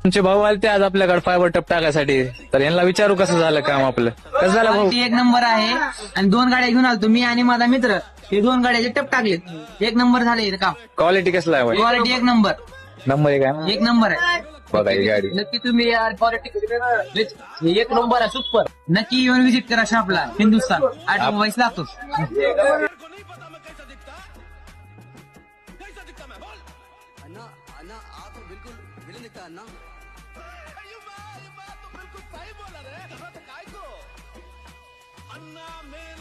तुमचे भाऊ आले ते आज आपल्याकडे फायबर टप टाकायसाठी, तर यांना विचारू कसं झालं काम आपलं. कसं झालं भाऊ? क्वालिटी एक नंबर आहे आणि 2 गाड्या घेऊन आलो मी आणि माझा मित्र. हे 2 गाड्याचे टप टाकलेत, एक नंबर झाले काम. क्वालिटी कसला आहे भाई? क्वालिटी एक नंबर, नंबर एक आहे ना? एक नंबर आहे. बघा ही गाडी. नक्की तुम्ही यार क्वालिटी एक नंबर आहे, सुपर. नक्की येऊन विजिट करा शॉपला. हिंदुस्तान ऑटोमोबाईल्स लागतोच. अन्ना मेन